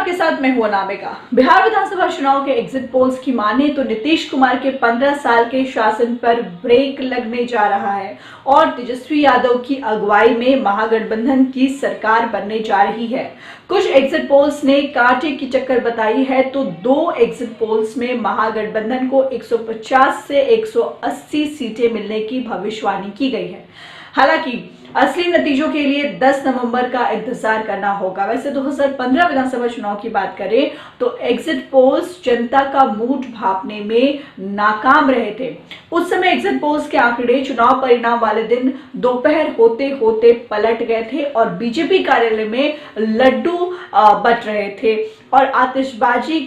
आपके साथ मैं हूं अनामिका। बिहार विधानसभा चुनाव के एग्जिट पोल्स की माने तो नीतीश कुमार के 15 साल के शासन पर ब्रेक लगने जा रहा है और तेजस्वी यादव की अगुवाई में महागठबंधन की सरकार बनने जा रही है। कुछ एग्जिट पोल्स ने कांटे की टक्कर बताई है तो दो एग्जिट पोल्स में महागठबंधन को 150 से 180 सीटें मिलने की भविष्यवाणी की गई है। हालांकि असली नतीजों के लिए 10 नवंबर का इंतजार करना होगा। वैसे 2015 विधानसभा चुनाव की बात करें तो एग्जिट पोल्स जनता का मूड भांपने में नाकाम रहे थे। उस समय एग्जिट पोल्स के आंकड़े चुनाव परिणाम वाले दिन दोपहर होते होते पलट गए थे और बीजेपी कार्यालय में लड्डू बट रहे थे और आतिशबाजी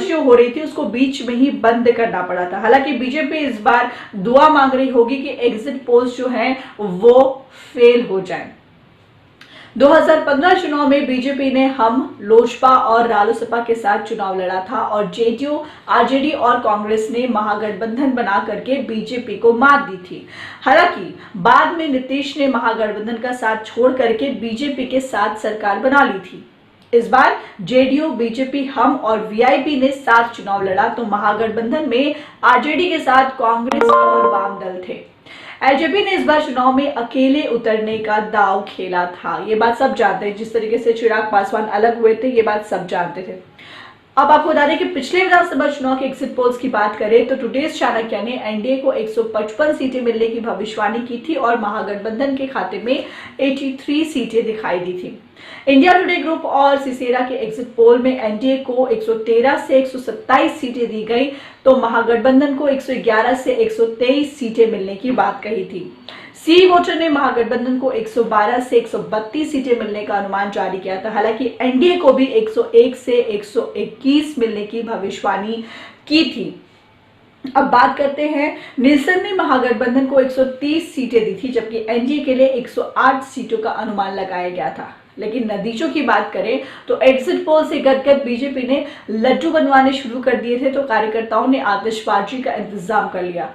जो हो रही थी उसको बीच में ही बंद करना पड़ा था। हालांकि बीजेपी इस बार दुआ मांग रही होगी कि एग्जिट पोल्स जो हैं वो फेल हो जाएं। 2015 चुनाव में बीजेपी ने हम, लोजपा और रालोसपा के साथ चुनाव लड़ा था और जेडीयू, आरजेडी और कांग्रेस ने महागठबंधन बना करके बीजेपी को मात दी थी। हालांकि बाद में नीतीश ने महागठबंधन का साथ छोड़ करके बीजेपी के साथ सरकार बना ली थी। इस बार जेडीयू, बीजेपी, हम और वीआईपी ने साथ चुनाव लड़ा तो महागठबंधन में आरजेडी के साथ कांग्रेस और वाम दल थे। एलजेपी ने इस बार चुनाव में अकेले उतरने का दांव खेला था। ये बात सब जानते हैं। जिस तरीके से चिराग पासवान अलग हुए थे ये बात सब जानते थे। अब आपको बता दें कि पिछले विधानसभा चुनाव के एग्जिट पोल्स की बात करें तो टुडेज चाणक्य ने एनडीए को 155 सीटें मिलने की भविष्यवाणी की थी और महागठबंधन के खाते में 83 सीटें दिखाई दी थी। इंडिया टुडे ग्रुप और सिसेरा के एग्जिट पोल में एनडीए को 113 से 127 सीटें दी गई तो महागठबंधन को 111 से 123 सीटें मिलने की बात कही थी। सी वोटर ने महागठबंधन को 112 से 132 सीटें मिलने का अनुमान जारी किया था। हालांकि एनडीए को भी 101 से 121 मिलने की भविष्यवाणी की थी। अब बात करते हैं, निल्सन ने महागठबंधन को 130 सीटें दी थी जबकि एनडीए के लिए 108 सीटों का अनुमान लगाया गया था। लेकिन नतीजों की बात करें तो एग्जिट पोल से गदगद बीजेपी ने लड्डू बनवाने शुरू कर दिए थे तो कार्यकर्ताओं ने आतिशबाजी का इंतजाम कर लिया।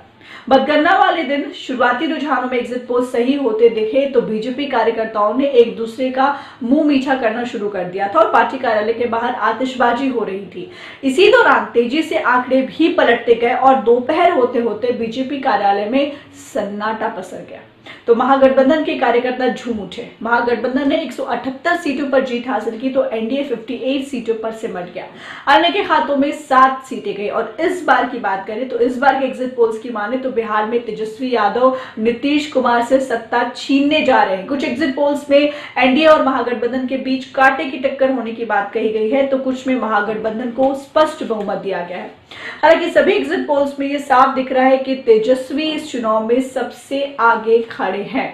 मतगणना वाले दिन शुरुआती रुझानों में एग्जिट पोल सही होते दिखे तो बीजेपी कार्यकर्ताओं ने एक दूसरे का मुंह मीठा करना शुरू कर दिया था और पार्टी कार्यालय के बाहर आतिशबाजी हो रही थी। इसी दौरान तेजी से आंकड़े भी पलटते गए और दोपहर होते होते बीजेपी कार्यालय में सन्नाटा पसर गया तो महागठबंधन के कार्यकर्ता झूम उठे। महागठबंधन ने 178 सीटों पर जीत हासिल की तो एनडीए 58 सीटों पर सिमट गया। अन्य के हाथों में 7 सीटें गई। और इस बार की बात करें तो इस बार के एग्जिट पोल्स की माने तो बिहार में तेजस्वी यादव नीतीश कुमार से सत्ता छीनने जा रहे हैं। कुछ एग्जिट पोल्स में एनडीए और महागठबंधन के बीच कांटे की टक्कर होने की बात कही गई है तो कुछ में महागठबंधन को स्पष्ट बहुमत दिया गया है। हालांकि सभी एग्जिट पोल्स में यह साफ दिख रहा है कि तेजस्वी इस चुनाव में सबसे आगे खड़े हैं।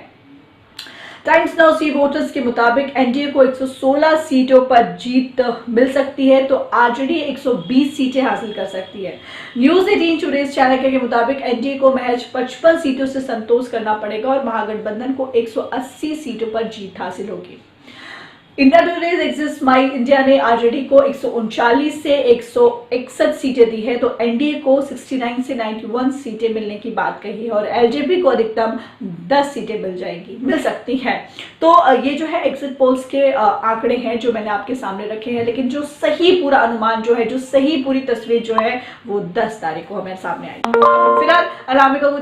टाइम्स नाउ सी वोटर्स के मुताबिक एनडीए को 116 सीटों पर जीत मिल सकती है तो आरजेडी 120 सीटें हासिल कर सकती है। न्यूज 18 टुडेज चाणक्य के मुताबिक एनडीए को महज 55 सीटों से संतोष करना पड़ेगा और महागठबंधन को 180 सीटों पर जीत हासिल होगी। इंडिया टुडेज एग्जिस्ट माई इंडिया ने आरजेडी को 139 से 161 सीटें दी है तो एनडीए को 69 से 91 सीटें मिलने की बात कही है और एलजेपी को अधिकतम 10 सीटें मिल सकती हैं। तो ये जो है एग्जिट पोल्स के आंकड़े हैं जो मैंने आपके सामने रखे हैं, लेकिन जो सही पूरा अनुमान जो है, जो सही पूरी तस्वीर जो है वो 10 तारीख को हमारे सामने आएगी। फिलहाल अनामिका को